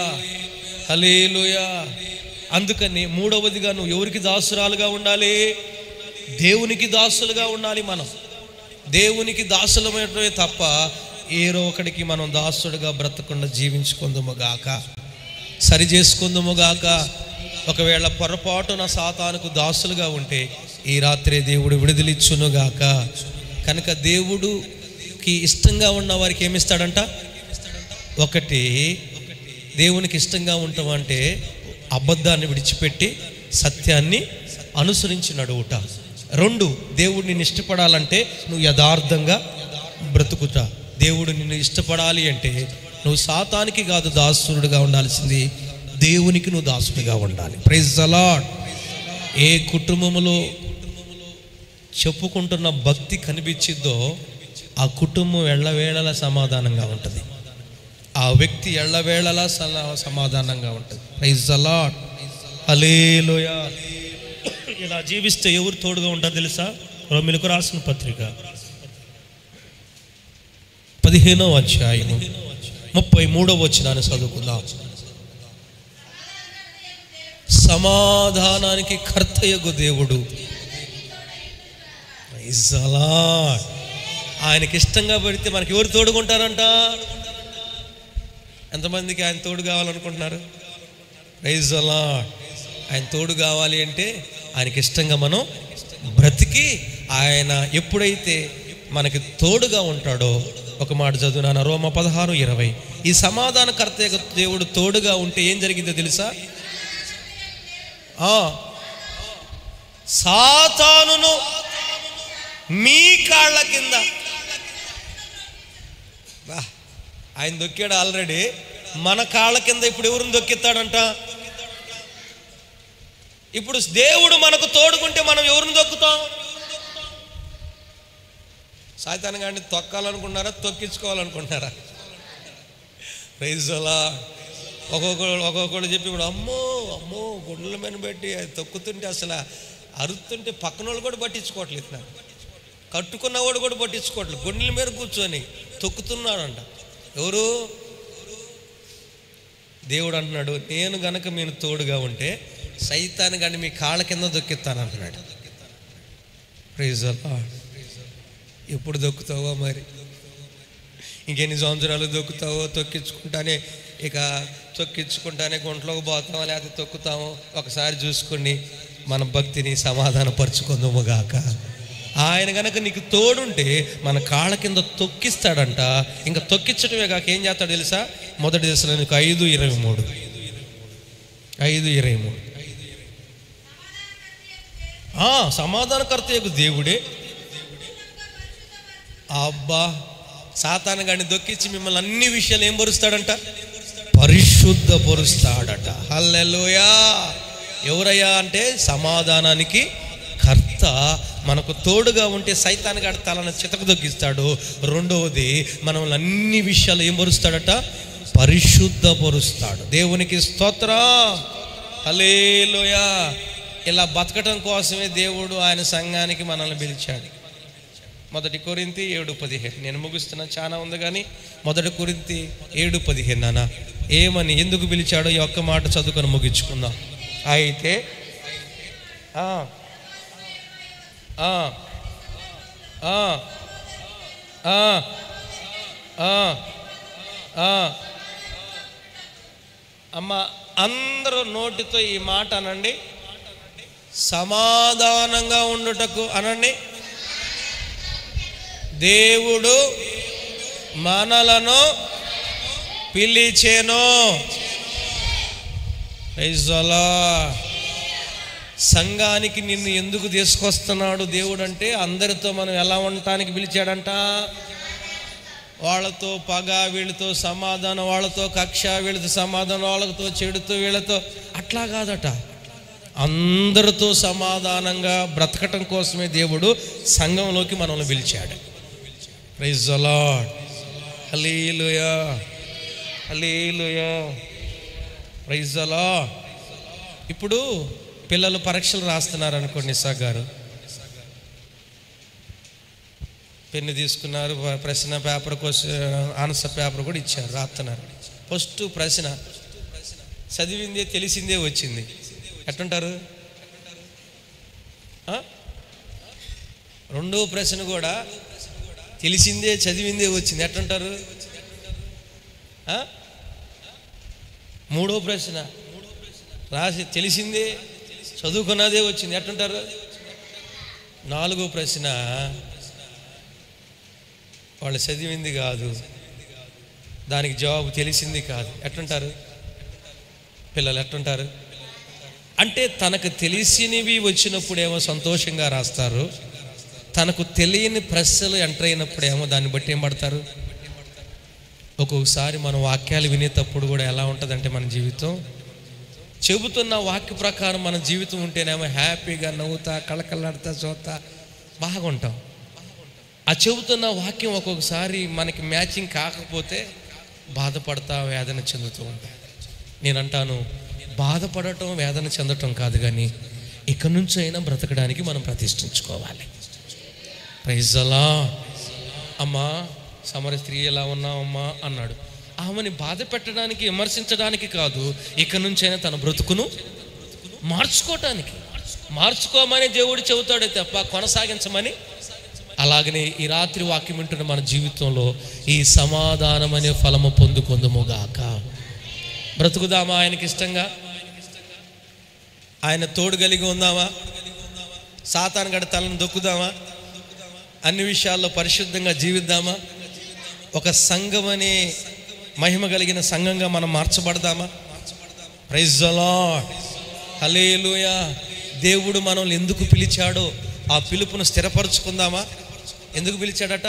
హల్లెలూయా. అందుకని మూడవదిగా నువ్వు ఎవరికి దాసురాలుగా ఉండాలి? దేవునికి దాసులుగా ఉండాలి. మనం దేవునికి దాసులమే తప్ప ఏరో ఒకడికి మనం దాసుడుగా బ్రతకుండా జీవించుకుందుముగాక, సరి చేసుకుందుముగాక. ఒకవేళ పొరపాటున సాతానుకు దాసులుగా ఉంటే ఈ రాత్రే దేవుడు విడుదలిచ్చునుగాక. కనుక దేవుడికి ఇష్టంగా ఉన్న వారికి ఏమిస్తాడంట? ఒకటి, దేవునికి ఇష్టంగా ఉంటాం అంటే అబద్ధాన్ని విడిచిపెట్టి సత్యాన్ని అనుసరించి నడువుట. 2, దేవుడు నిన్ను ఇష్టపడాలంటే నువ్వు యథార్థంగా బ్రతుకుట. దేవుడు నిన్ను ఇష్టపడాలి అంటే నువ్వు సాతానికి కాదు దాసుడుగా ఉండాల్సింది, దేవునికి నువ్వు దాసుడిగా ఉండాలి. Praise the lord. ఏ కుటుంబంలో చెప్పుకుంటున్న భక్తి కనిపించిద్దో ఆ కుటుంబం ఎళ్ళవేళలా సమాధానంగా ఉంటుంది, ఆ వ్యక్తి ఎళ్ళవేళలా సమాధానంగా ఉంటుంది. ప్రైజ్ ది లార్డ్, హల్లెలూయా. ఇలా జీవిస్తే ఎవరు తోడుగా ఉంటారు తెలుసా? రోమీయులకు రాసిన పత్రిక 15వ అధ్యాయము 33వ వచనాన్ని చదువుకుందాం. సమాధానానికి కర్తయగు దేవుడు, ప్రైజ్ ది లార్డ్. ఆయనకి ఇష్టంగా పడితే మనకి ఎవరు తోడుకుంటారంట? ఎంతమందికి ఆయన తోడు కావాలనుకుంటున్నారు? Praise the lord. ఆయన తోడు కావాలి అంటే ఆయనకి ఇష్టంగా మనం బ్రతికి, ఆయన ఎప్పుడైతే మనకి తోడుగా ఉంటాడో, ఒక మాట చదువునాను, రోమ 16:20. ఈ సమాధానకర్త దేవుడు తోడుగా ఉంటే ఏం జరిగిందో తెలుసా? సాతానును మీ కాళ్ళ కింద, ఆయన దొక్కాడు ఆల్రెడీ, మన కాళ్ళ కింద ఇప్పుడు ఎవరిని దొక్కిస్తాడంట? ఇప్పుడు దేవుడు మనకు తోడుకుంటే మనం ఎవరిని దొక్కుతాం? సాతాను గాడిని తొక్కాలనుకుంటున్నారా, తొక్కించుకోవాలనుకుంటున్నారా? Praise the lord. ఒక్కొక్కడు చెప్పి ఇప్పుడు అమ్మో గుండెల మీద పెట్టి తొక్కుతుంటే అసలు అరుతుంటే పక్కన వాళ్ళు కూడా పట్టించుకోవట్లేదు, నాకు కట్టుకున్నవాడు కూడా పట్టించుకోవట్లేదు, గుండెల మీద కూర్చొని తొక్కుతున్నాడంట. ఎవరు? దేవుడు అంటున్నాడు, నేను గనక మీరు తోడుగా ఉంటే సైతాను కానీ మీ కాళ్ళ కింద దొక్కిస్తాను అంటున్నాడు. Praise the lord. ఎప్పుడు దొక్కుతావో మరి, ఇంకెన్ని సంవత్సరాలు దొక్కుతావో, తొక్కించుకుంటానే గుంట్లోకి పోతామో లేకపోతే తొక్కుతామో ఒకసారి చూసుకుని మన భక్తిని సమాధానపరుచుకుందాముగాక. ఆయన కనుక నీకు తోడుంటే మన కాళ్ళ కింద తొక్కిస్తాడంట. ఇంకా తొక్కించడమే కాక ఏం చేస్తాడు తెలుసా? 1 దశలోనికైకి 5:23 సమాధానకర్త యొక్క దేవుడే. అబ్బా, సాతాను గాడిని దొక్కించి మిమ్మల్ని అన్ని విషయాలు ఏం పరుస్తాడంట? పరిశుద్ధపరుస్తాడట. హల్లెలూయా. ఎవరయ్యా అంటే సమాధానానికి కర్త మనకు తోడుగా ఉంటే సైతాను గాడి తలను చితక దొక్కిస్తాడు. 2వది, మనల్ని అన్ని విషయాలు ఏం పరుస్తాడట? పరిశుద్ధపరుస్తాడు. దేవునికి స్తోత్రం, హల్లెలూయా. ఇలా బతకటం కోసమే దేవుడు ఆయన సంఘానికి మనల్ని పిలిచాడు. 1 కొరింథీ 7:15. నేను ముగిస్తున్నా, చాలా ఉంది కానీ 1 కొరింథీ 7:15 నాన్న ఏమని ఎందుకు పిలిచాడో ఈ ఒక్క మాట చదువుకొని ముగించుకుందాం. అయితే అమ్మ అందరూ నోటితో ఈ మాట అనండి, సమాధానంగా ఉండుటకు అనండి. దేవుడు మనలను పిలిచెను. Praise the lord. సంఘానికి నిన్ను ఎందుకు తీసుకొస్తున్నాడు దేవుడు అంటే, అందరితో మనం ఎలా ఉండటానికి పిలిచాడంట. వాళ్ళతో పగ, వీళ్ళతో సమాధానం, వాళ్ళతో కక్ష, వీళ్ళతో సమాధానం, వాళ్ళతో చెడుతో, వీళ్ళతో అట్లా కాదట. అందరితో సమాధానంగా బ్రతకటం కోసమే దేవుడు సంఘంలోకి మనల్ని పిలిచాడు. Praise the lord, hallelujah, hallelujah, praise the lord. ఇప్పుడు పిల్లలు పరీక్షలు రాస్తున్నారు అనుకోండి, నిసా గారు పెన్ను తీసుకున్నారు, ప్రశ్న పేపర్ ఆన్సర్ పేపర్ కూడా ఇచ్చారు, రాస్తున్నారు. ఫస్ట్ ప్రశ్న చదివిందే తెలిసిందే వచ్చింది, ఎట్టుంటారు? రెండో ప్రశ్న కూడా తెలిసిందే చదివిందే వచ్చింది, ఎట్టుంటారు? మూడో ప్రశ్న రాసి తెలిసిందే చదువుకున్నదే వచ్చింది, ఎట్టుంటారు? నాలుగో ప్రశ్న వాళ్ళు చదివింది కాదు, దానికి జవాబు తెలిసింది కాదు, ఎట్టుంటారు? పిల్లలు ఎట్టుంటారు? అంటే తనకు తెలిసినవి వచ్చినప్పుడేమో సంతోషంగా రాస్తారు, తనకు తెలియని ప్రశ్నలు ఎంటర్ అయినప్పుడేమో దాన్ని బట్టి ఏం పడతారు. ఒక్కొక్కసారి మన వాక్యాలు వినేటప్పుడు కూడా ఎలా ఉంటుందంటే, మన జీవితం చెబుతున్న వాక్య ప్రకారం మన జీవితం ఉంటేనేమో హ్యాపీగా నవ్వుతా, కళకళలాడుతా, చూస్తా బాగుంటాం. ఆ చెబుతున్న వాక్యం ఒక్కొక్కసారి మనకి మ్యాచింగ్ కాకపోతే బాధపడతా, వేదన చెందుతూ ఉంటాం. నేను అంటాను, బాధపడటం, వేదన చెందటం కాదు, కానీ ఇక నుంచి అయినా బ్రతకడానికి మనం ప్రతిష్ఠించుకోవాలి. Praise the lord. అమ్మా సమర స్త్రీ ఎలా ఉన్నావమ్మా అన్నాడు. ఆమెని బాధ పెట్టడానికి, విమర్శించడానికి కాదు, ఇక నుంచైనా తన బ్రతుకును మార్చుకోవటానికి. మార్చుకోమని దేవుడు చెబుతాడే తప్ప కొనసాగించమని. అలాగనే ఈ రాత్రి వాక్యం వింటున్న మన జీవితంలో ఈ సమాధానం అనే ఫలము పొందుకొందుముగాక. బ్రతుకుదామా ఆయనకి ఇష్టంగా? ఆయన తోడు కలిగి ఉందామా? సాతాను గడి తలను దొక్కుదామా? అన్ని విషయాల్లో పరిశుద్ధంగా జీవిద్దామా? ఒక సంఘం అనే మహిమ కలిగిన సంఘంగా మనం మార్చబడదామా? ప్రైజ్ ది లార్డ్, హల్లెలూయా. దేవుడు మనల్ని ఎందుకు పిలిచాడో ఆ పిలుపును స్థిరపరచుకుందామా? ఎందుకు పిలిచాడట?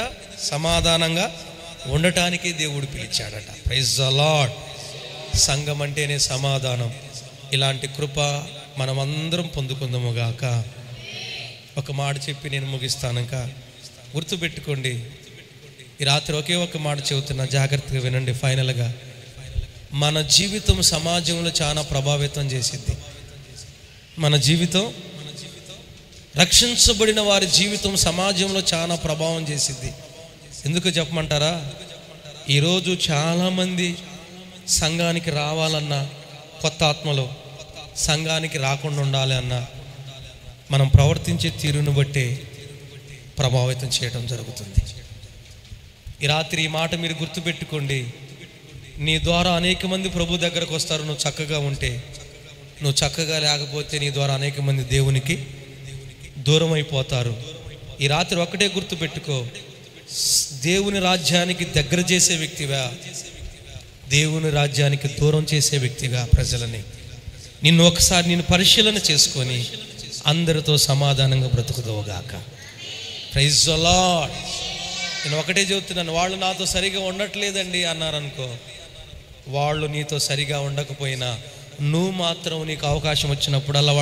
సమాధానంగా ఉండటానికి దేవుడు పిలిచాడట. Praise the lord. సంఘం అంటేనే సమాధానం. ఇలాంటి కృప మనమందరం పొందుకుందాముగాక. ఒక మాట చెప్పి నేను ముగిస్తాను. ఇంకా గుర్తుపెట్టుకోండి, ఈ రాత్రి ఒకే ఒక మాట చెబుతున్నా, జాగ్రత్తగా వినండి. ఫైనల్గా మన జీవితం సమాజంలో చాలా ప్రభావితం చేసింది. మన జీవితం, రక్షించబడిన వారి జీవితం సమాజంలో చాలా ప్రభావం చేసింది. ఎందుకు చెప్పమంటారా? ఈరోజు చాలామంది సంఘానికి రావాలన్నా, కొత్త ఆత్మలో సంఘానికి రాకుండా ఉండాలి అన్నా, మనం ప్రవర్తించే తీరును బట్టే ప్రభావితం చేయడం జరుగుతుంది. ఈ రాత్రి ఈ మాట మీరు గుర్తుపెట్టుకోండి. నీ ద్వారా అనేక మంది ప్రభు దగ్గరకు వస్తారు, నువ్వు చక్కగా ఉంటే. నువ్వు చక్కగా లేకపోతే నీ ద్వారా అనేక మంది దేవునికి దూరం అయిపోతారు. ఈ రాత్రి ఒక్కటే గుర్తుపెట్టుకో, దేవుని రాజ్యానికి దగ్గర చేసే వ్యక్తివా, దేవుని రాజ్యానికి దూరం చేసే వ్యక్తిగా ప్రజలని నిన్ను ఒకసారి నేను పరిశీలన చేసుకొని అందరితో సమాధానంగా బ్రతుకుదోగాక. Praise the lord. నేను ఒకటే చెబుతున్నాను, వాళ్ళు నాతో సరిగా ఉండట్లేదండి అన్నారనుకో, వాళ్ళు నీతో సరిగా ఉండకపోయినా నువ్వు మాత్రం నీకు అవకాశం వచ్చినప్పుడల్లా